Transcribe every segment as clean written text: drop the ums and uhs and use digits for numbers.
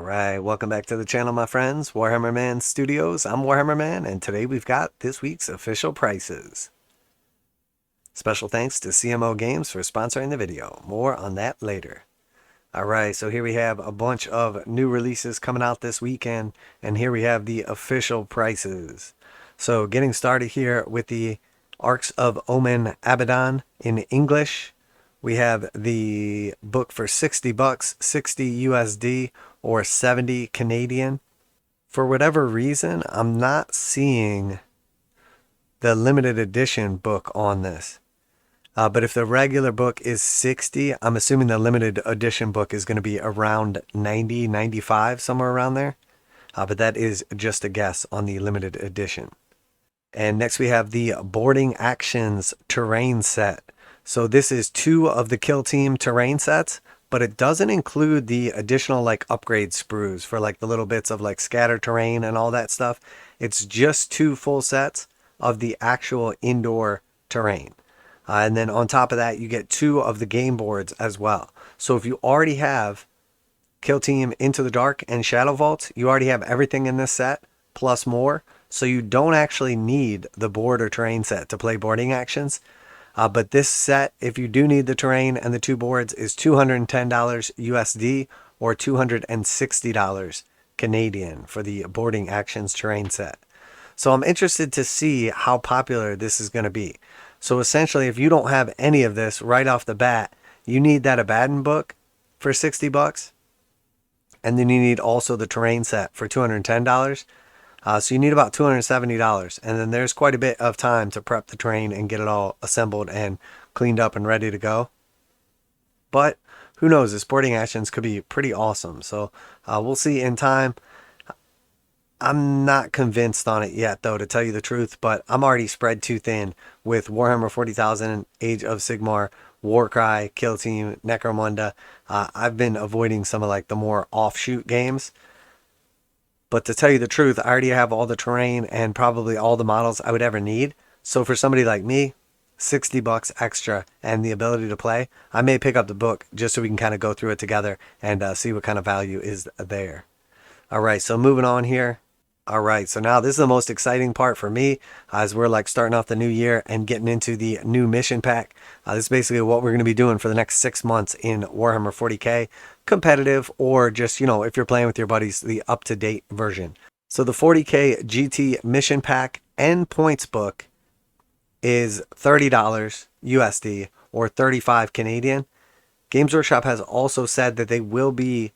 Alright, welcome back to the channel, my friends. Warhammer Man Studios. I'm Warhammer Man, and today we've got this week's official prices. Special thanks to CMO Games for sponsoring the video. More on that later. Alright, so here we have a bunch of new releases coming out this weekend, and here we have the official prices. So getting started here with the Arks of Omen Abaddon in English. We have the book for 60 bucks, 60 USD, or 70 Canadian. For whatever reason, I'm not seeing the limited edition book on this. But if the regular book is 60, I'm assuming the limited edition book is going to be around 90, 95, somewhere around there. But that is just a guess on the limited edition. And next we have the Boarding Actions Terrain Set. So this is 2 of the Kill Team terrain sets, but it doesn't include the additional like upgrade sprues for like the little bits of like scatter terrain and all that stuff. It's just 2 full sets of the actual indoor terrain. And then on top of that, you get 2 of the game boards as well. So if you already have Kill Team Into the Dark and Shadow Vault, you already have everything in this set plus more. So you don't actually need the board or terrain set to play Boarding Actions. But this set, if you do need the terrain and the 2 boards, is $210 USD or $260 Canadian for the Boarding Actions terrain set. So I'm interested to see how popular this is going to be. So essentially, if you don't have any of this right off the bat, you need that Abaddon book for 60 bucks. And then you need also the terrain set for $210. So you need about $270, and then there's quite a bit of time to prep the terrain and get it all assembled and cleaned up and ready to go. But who knows, the Boarding Actions could be pretty awesome. So we'll see in time. I'm not convinced on it yet, though, to tell you the truth, but I'm already spread too thin with Warhammer 40,000, Age of Sigmar, Warcry, Kill Team, Necromunda. I've been avoiding some of like the more offshoot games. But to tell you the truth, I already have all the terrain and probably all the models I would ever need. So for somebody like me, 60 bucks extra and the ability to play, I may pick up the book just so we can kind of go through it together and see what kind of value is there. All right, so moving on here. All right, so now this is the most exciting part for me as we're like starting off the new year and getting into the new mission pack. This is basically what we're going to be doing for the next 6 months in Warhammer 40k, competitive or just, you know, if you're playing with your buddies, the up-to-date version. So the 40k GT mission pack and points book is $30 USD or 35 Canadian. Games Workshop has also said that they will be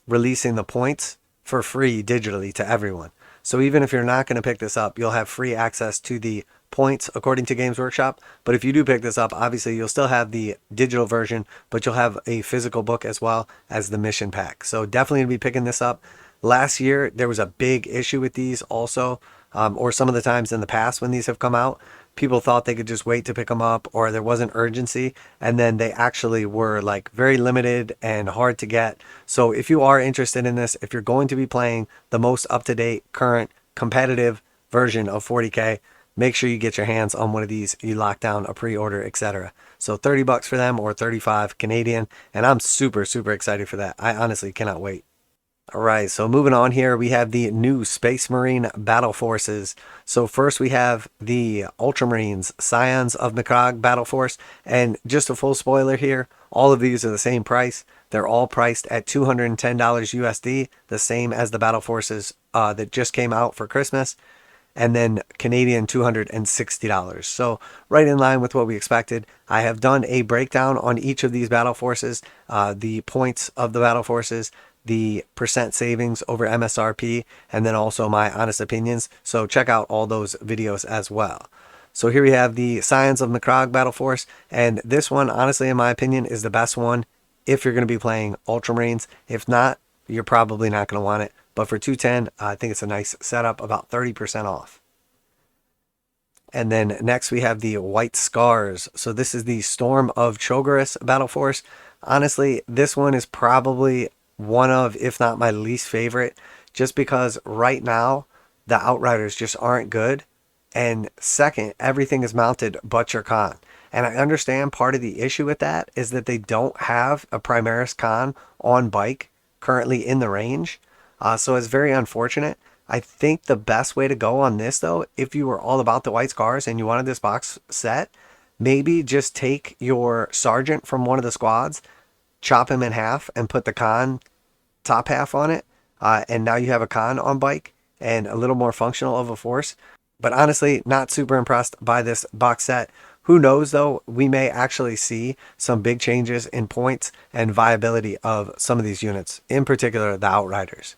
releasing the points for free digitally to everyone. So even if you're not going to pick this up, you'll have free access to the points according to Games Workshop. But if you do pick this up, obviously you'll still have the digital version, but you'll have a physical book as well as the mission pack. So definitely going to be picking this up. Last year, there was a big issue with these also, or some of the times in the past when these have come out. People thought they could just wait to pick them up or there wasn't urgency, and then they actually were like very limited and hard to get. So if you are interested in this, if you're going to be playing the most up-to-date current competitive version of 40k, make sure you get your hands on one of these. You lock down a pre-order, etc. So 30 bucks for them or 35 Canadian, and I'm super excited for that. I honestly cannot wait. All right, so moving on here, we have the new Space Marine Battle Forces. So first we have the Ultramarines, Scions of Macragge Battle Force. And just a full spoiler here, all of these are the same price. They're all priced at $210 USD, the same as the Battle Forces that just came out for Christmas. And then Canadian $260. So right in line with what we expected. I have done a breakdown on each of these Battle Forces, the points of the Battle Forces, the percent savings over MSRP, and then also my honest opinions. So check out all those videos as well. So here we have the Scions of Macragge Battle Force, and this one, honestly, in my opinion, is the best one if you're going to be playing Ultramarines. If not, you're probably not going to want it. But for $210, I think it's a nice setup, about 30% off. And then next we have the White Scars. So this is the Storm of Chogoris Battle Force. Honestly, this one is probably one of, if not my least favorite, just because right now the Outriders just aren't good, and second, everything is mounted but your con. And I understand part of the issue with that is that they don't have a Primaris con on bike currently in the range. So it's very unfortunate. I think the best way to go on this, though, if you were all about the white scars and you wanted this box set, maybe just take your sergeant from one of the squads, chop him in half, and put the con top half on it. And now you have a con on bike and a little more functional of a force. But honestly, not super impressed by this box set. Who knows though, we may actually see some big changes in points and viability of some of these units, in particular the Outriders.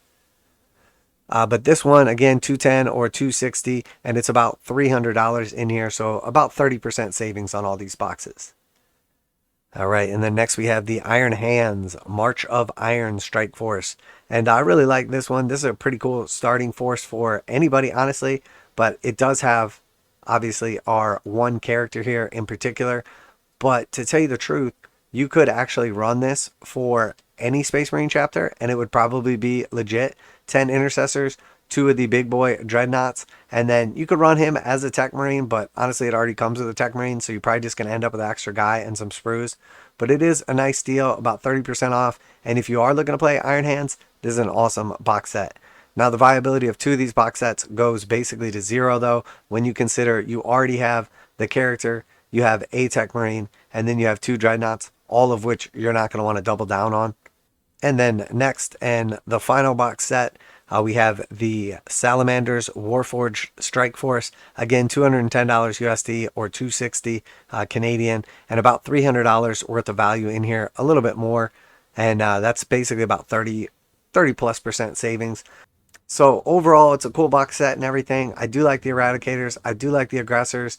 But this one, again, 210 or 260, and it's about $300 in here, so about 30% savings on all these boxes. All right, and then next we have the Iron Hands March of Iron Strike Force. And I really like this one. This is a pretty cool starting force for anybody, honestly, but it does have, obviously, our one character here in particular. But to tell you the truth, you could actually run this for any Space Marine chapter, and it would probably be legit. 10 Intercessors, 2 of the big boy Dreadnoughts, and then you could run him as a Tech Marine, but honestly it already comes with a Tech Marine, so you're probably just going to end up with an extra guy and some sprues. But it is a nice deal, about 30% off, and if you are looking to play Iron Hands, this is an awesome box set. Now the viability of 2 of these box sets goes basically to 0 though, when you consider you already have the character, you have a Tech Marine, and then you have 2 Dreadnoughts, all of which you're not going to want to double down on. And then next, and the final box set, we have the Salamanders Warforged Strike Force. Again, $210 USD or $260 Canadian, and about $300 worth of value in here, a little bit more. And that's basically about 30+% savings. So overall, it's a cool box set and everything. I do like the Eradicators. I do like the Aggressors.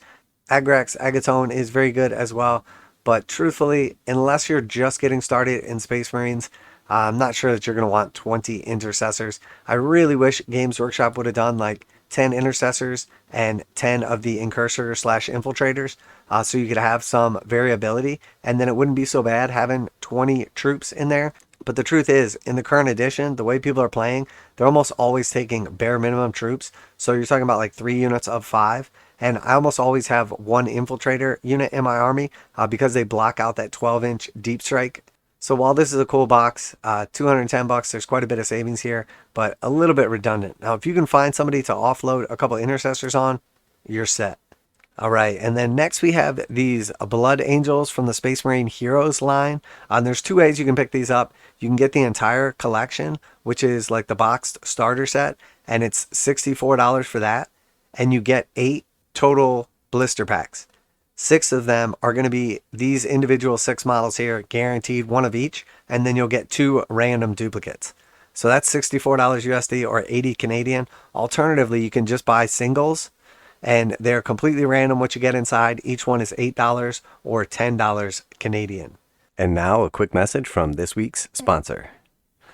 Agrax Agatone is very good as well. But truthfully, unless you're just getting started in Space Marines, I'm not sure that you're going to want 20 Intercessors. I really wish Games Workshop would have done like 10 Intercessors and 10 of the Incursor/Infiltrators, so you could have some variability, and then it wouldn't be so bad having 20 troops in there. But the truth is, in the current edition, the way people are playing, they're almost always taking bare minimum troops. So you're talking about like 3 units of 5. And I almost always have 1 Infiltrator unit in my army because they block out that 12-inch deep strike. So while this is a cool box, $210, there's quite a bit of savings here, but a little bit redundant. Now, if you can find somebody to offload a couple Intercessors on, you're set. All right, and then next we have these Blood Angels from the Space Marine Heroes line. There's 2 ways you can pick these up. You can get the entire collection, which is like the boxed starter set, and it's $64 for that. And you get 8 total blister packs. 6 of them are going to be these individual 6 models here, guaranteed 1 of each, and then you'll get 2 random duplicates. So that's $64 USD or 80 Canadian. Alternatively, you can just buy singles, and they're completely random what you get inside. Each one is $8 or $10 Canadian. And now a quick message from this week's sponsor.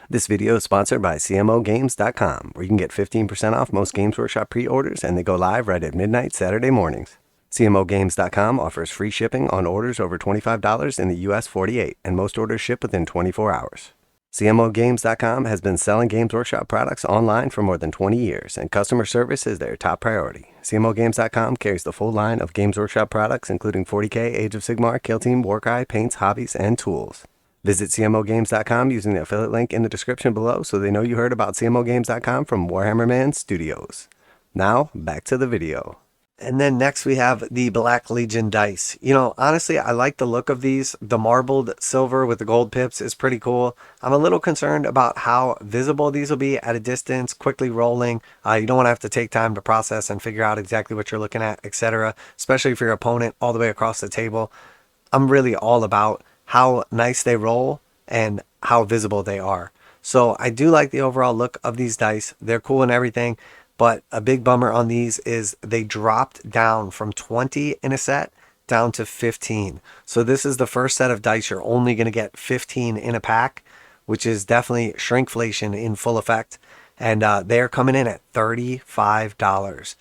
This video is sponsored by CMOGames.com, where you can get 15% off most Games Workshop pre-orders, and they go live right at midnight Saturday mornings. CMOGames.com offers free shipping on orders over $25 in the US 48, and most orders ship within 24 hours. CMOGames.com has been selling Games Workshop products online for more than 20 years, and customer service is their top priority. CMOGames.com carries the full line of Games Workshop products, including 40k, Age of Sigmar, Kill Team, Warcry, paints, hobbies, and tools. Visit CMOGames.com using the affiliate link in the description below so they know you heard about CMOGames.com from Warhammer Man Studios. Now, back to the video. And then next we have the Black Legion dice. You know, honestly, I like the look of these. The marbled silver with the gold pips is pretty cool. I'm a little concerned about how visible these will be at a distance, quickly rolling. You don't want to have to take time to process and figure out exactly what you're looking at, etc. Especially for your opponent all the way across the table. I'm really all about how nice they roll and how visible they are. So I do like the overall look of these dice. They're cool and everything. But a big bummer on these is they dropped down from 20 in a set down to 15. So this is the first set of dice you're only going to get 15 in a pack, which is definitely shrinkflation in full effect. And they're coming in at $35.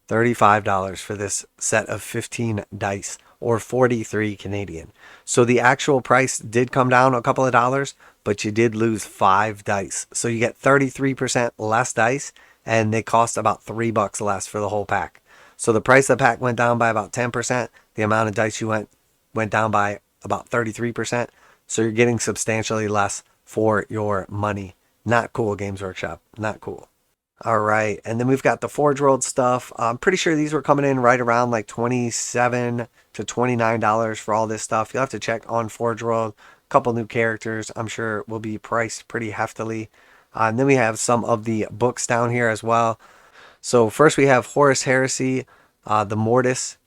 $35 for this set of 15 dice, or 43 Canadian. So the actual price did come down a couple of dollars, but you did lose 5 dice. So you get 33% less dice, and they cost about $3 less for the whole pack. So the price of the pack went down by about 10%. The amount of dice you went down by about 33%. So you're getting substantially less for your money Not cool, Games Workshop. Not cool. All right, and then we've got the Forgeworld stuff. I'm pretty sure these were coming in right around like $27 to $29 for all this stuff. You'll have to check on Forgeworld. A couple new characters, I'm sure, will be priced pretty heftily. And then we have some of the books down here as well. So first we have Horus Heresy, the Mortis,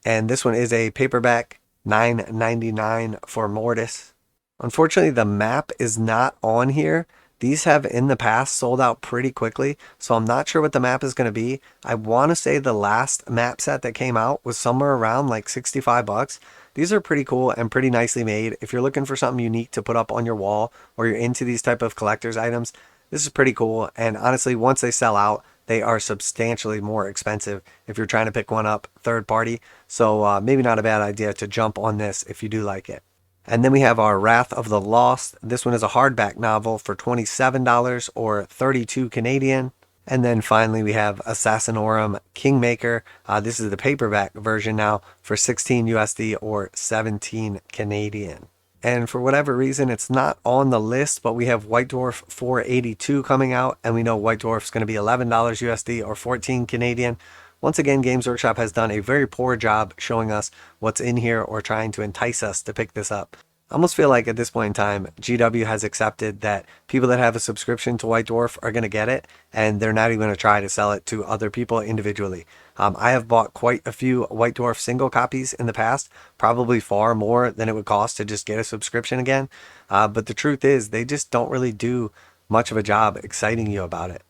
and this one is a paperback, $9.99 for Mortis. Unfortunately, the map is not on here. These have in the past sold out pretty quickly, so I'm not sure what the map is going to be. I want to say the last map set that came out was somewhere around like 65 bucks. These are pretty cool and pretty nicely made. If you're looking for something unique to put up on your wall or you're into these type of collector's items, this is pretty cool. And honestly, once they sell out, they are substantially more expensive if you're trying to pick one up third party. So maybe not a bad idea to jump on this if you do like it. And then we have our Wrath of the Lost. This one is a hardback novel for $27 or 32 Canadian. And then finally we have Assassinorum Kingmaker. This is the paperback version now for 16 USD or 17 Canadian. And for whatever reason, it's not on the list, but we have White Dwarf 482 coming out, and we know White Dwarf is going to be $11 USD or 14 Canadian. Once again, Games Workshop has done a very poor job showing us what's in here or trying to entice us to pick this up. I almost feel like at this point in time, GW has accepted that people that have a subscription to White Dwarf are going to get it, and they're not even going to try to sell it to other people individually. I have bought quite a few White Dwarf single copies in the past, probably far more than it would cost to just get a subscription again. But the truth is, they just don't really do much of a job exciting you about it.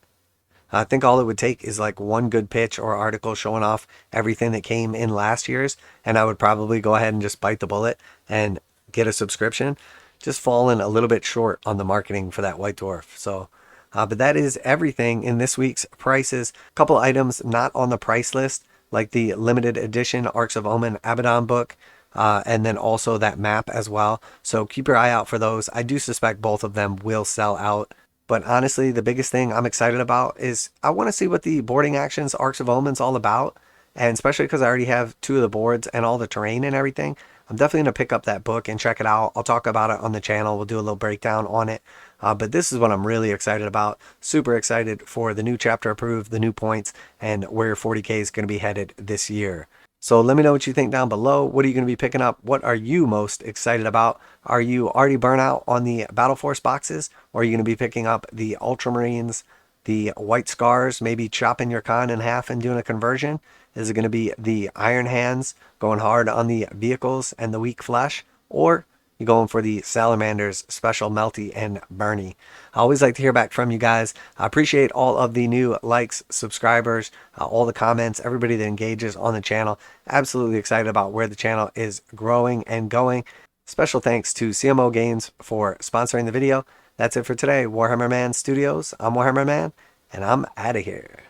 I think all it would take is like one good pitch or article showing off everything that came in last year's, and I would probably go ahead and just bite the bullet and get a subscription. Just falling a little bit short on the marketing for that White Dwarf. So, but that is everything in this week's prices. A couple items not on the price list, like the limited edition Arks of Omen Abaddon book, and then also that map as well. So keep your eye out for those. I do suspect both of them will sell out. But honestly, the biggest thing I'm excited about is I want to see what the boarding actions Arks of Omen's all about. And especially because I already have 2 of the boards and all the terrain and everything, I'm definitely going to pick up that book and check it out. I'll talk about it on the channel. We'll do a little breakdown on it. But this is what I'm really excited about. Super excited for the new chapter approved, the new points, and where 40k is going to be headed this year. So let me know what you think down below. What are you going to be picking up? What are you most excited about? Are you already burnt out on the Battleforce boxes? Or are you going to be picking up the Ultramarines, the White Scars, maybe chopping your con in half and doing a conversion? Is it going to be the Iron Hands going hard on the vehicles and the weak flesh? Or you going for the Salamanders, Special Melty and Bernie? I always like to hear back from you guys. I appreciate all of the new likes, subscribers, all the comments, everybody that engages on the channel. Absolutely excited about where the channel is growing and going. Special thanks to CMO Games for sponsoring the video. That's it for today, Warhammer Man Studios. I'm Warhammer Man, and I'm out of here.